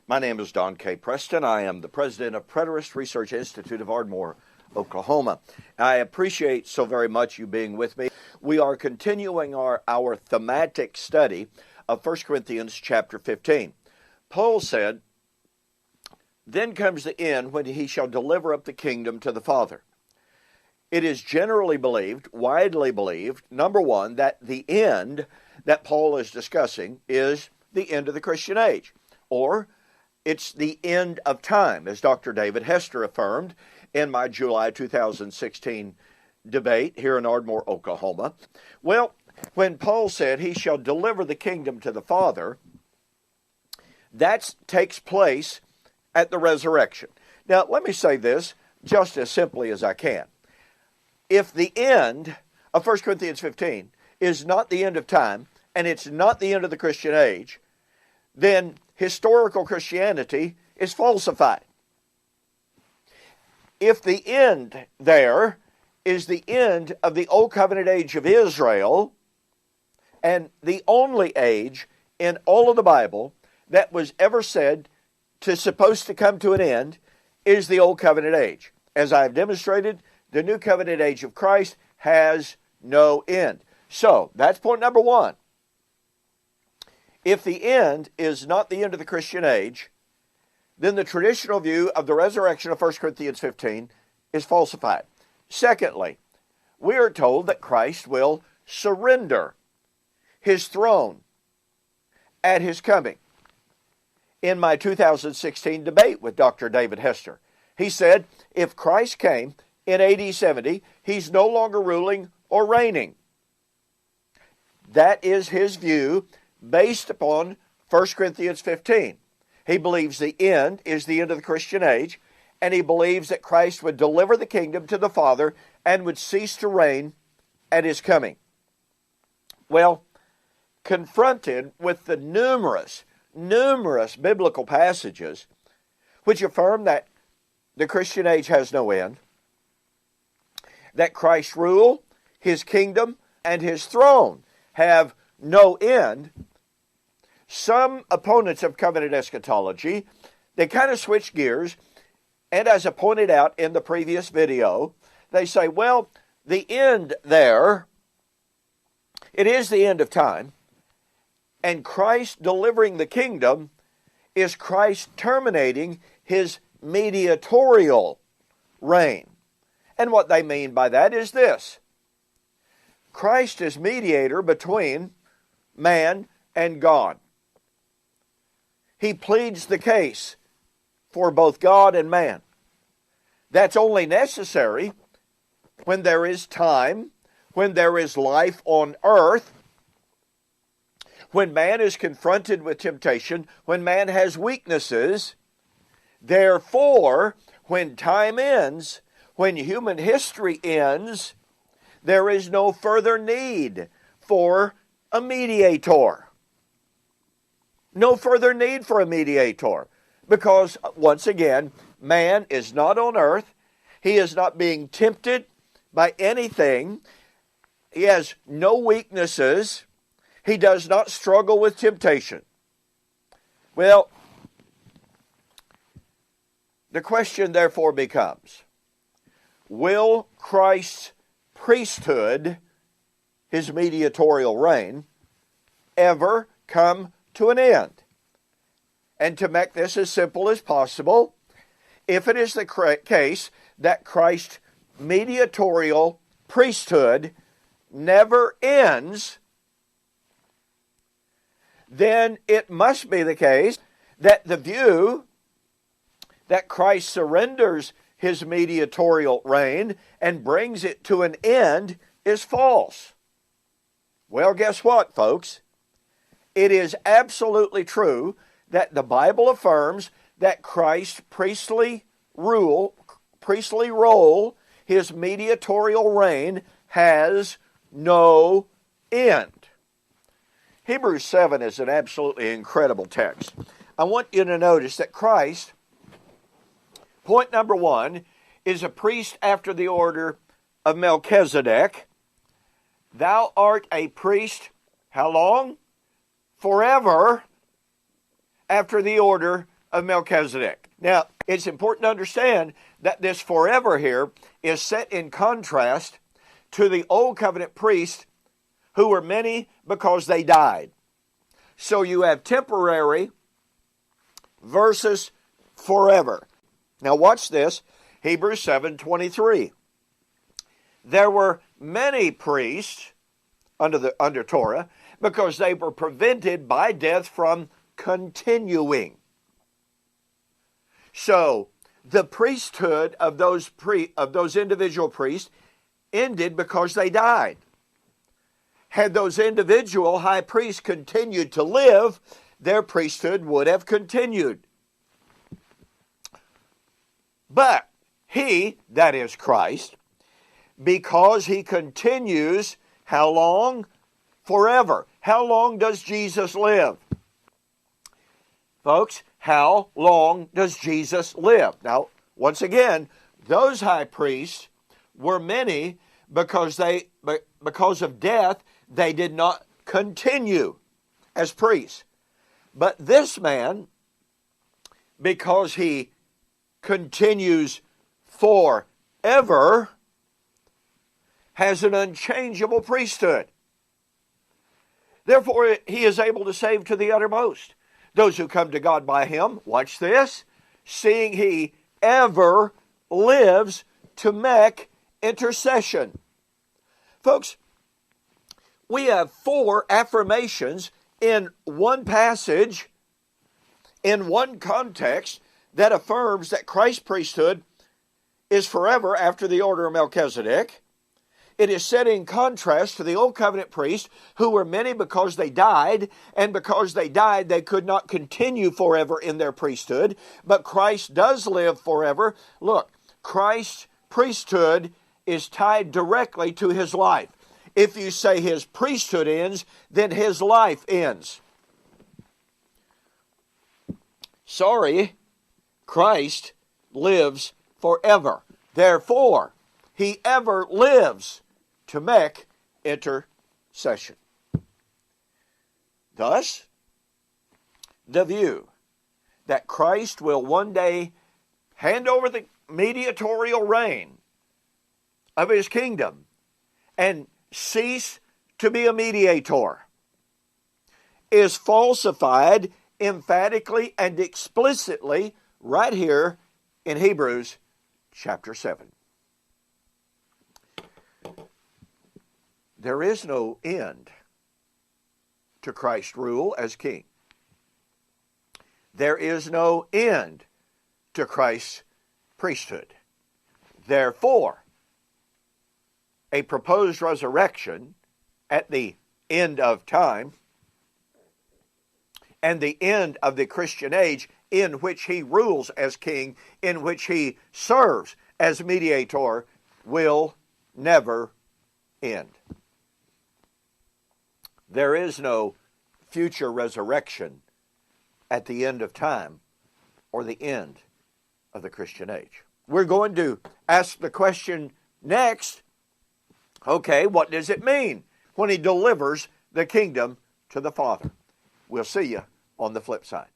My name is Don K. Preston. I am the president of Preterist Research Institute of Ardmore, Oklahoma. I appreciate so very much you being with me. We are continuing our thematic study of 1 Corinthians chapter 15. Paul said, "Then comes the end when he shall deliver up the kingdom to the Father." It is generally believed, widely believed, number one, that the end that Paul is discussing is the end of the Christian age, or it's the end of time, as Dr. David Hester affirmed in my July 2016 debate here in Ardmore, Oklahoma. Well, when Paul said he shall deliver the kingdom to the Father, that takes place at the resurrection. Now, let me say this just as simply as I can. If the end of 1 Corinthians 15 is not the end of time, and it's not the end of the Christian age, then historical Christianity is falsified. If the end there is the end of the Old Covenant age of Israel, and the only age in all of the Bible that was ever said to supposed to come to an end is the Old Covenant age. As I have demonstrated, the New Covenant age of Christ has no end. So, that's point number one. If the end is not the end of the Christian age, then the traditional view of the resurrection of 1 Corinthians 15 is falsified. Secondly, we are told that Christ will surrender his throne at his coming. In my 2016 debate with Dr. David Hester, he said, if Christ came in AD 70, he's no longer ruling or reigning. That is his view based upon 1 Corinthians 15. He believes the end is the end of the Christian age, and he believes that Christ would deliver the kingdom to the Father and would cease to reign at his coming. Well, confronted with the numerous biblical passages which affirm that the Christian age has no end, that Christ's rule, his kingdom, and his throne have no end, some opponents of covenant eschatology, they kind of switch gears, and as I pointed out in the previous video, they say, well, the end there, it is the end of time, and Christ delivering the kingdom is Christ terminating his mediatorial reign. And what they mean by that is this: Christ is mediator between man and God. He pleads the case for both God and man. That's only necessary when there is time, when there is life on earth, when man is confronted with temptation, when man has weaknesses. Therefore, when time ends, when human history ends, there is no further need for a mediator. No further need for a mediator. Because, once again, man is not on earth. He is not being tempted by anything. He has no weaknesses. He does not struggle with temptation. Well, the question therefore becomes, will Christ's priesthood, his mediatorial reign, ever come to an end? And to make this as simple as possible, if it is the case that Christ's mediatorial priesthood never ends, then it must be the case that the view that Christ surrenders his mediatorial reign and brings it to an end is false. Well, guess what, folks? It is absolutely true that the Bible affirms that Christ's priestly role, his mediatorial reign, has no end. Hebrews 7 is an absolutely incredible text. I want you to notice that Christ, point number one, is a priest after the order of Melchizedek. Thou art a priest, how long? Forever, after the order of Melchizedek. Now, it's important to understand that this forever here is set in contrast to the Old Covenant priests, who were many because they died. So you have temporary versus forever. Now watch this, Hebrews 7:23. There were many priests under Torah because they were prevented by death from continuing. So the priesthood of those individual priests ended because they died. Had those individual high priests continued to live, their priesthood would have continued. But he, that is Christ, because he continues, how long? Forever. How long does Jesus live? Folks, how long does Jesus live? Now, once again, those high priests were many because of death, they did not continue as priests. But this man, because he continues forever, has an unchangeable priesthood. Therefore, he is able to save to the uttermost those who come to God by him, watch this, seeing he ever lives to make intercession. Folks, we have 4 affirmations in one passage, in one context, that affirms that Christ's priesthood is forever after the order of Melchizedek. It is set in contrast to the Old Covenant priests, who were many because they died, and because they died, they could not continue forever in their priesthood. But Christ does live forever. Look, Christ's priesthood is tied directly to his life. If you say his priesthood ends, then his life ends. Sorry, Christ lives forever. Therefore, he ever lives to make intercession. Thus, the view that Christ will one day hand over the mediatorial reign of his kingdom and cease to be a mediator is falsified emphatically and explicitly right here in Hebrews chapter 7. There is no end to Christ's rule as king. There is no end to Christ's priesthood. Therefore, a proposed resurrection at the end of time and the end of the Christian age, in which he rules as king, in which he serves as mediator, will never end. There is no future resurrection at the end of time or the end of the Christian age. We're going to ask the question next, okay, what does it mean when he delivers the kingdom to the Father? We'll see you on the flip side.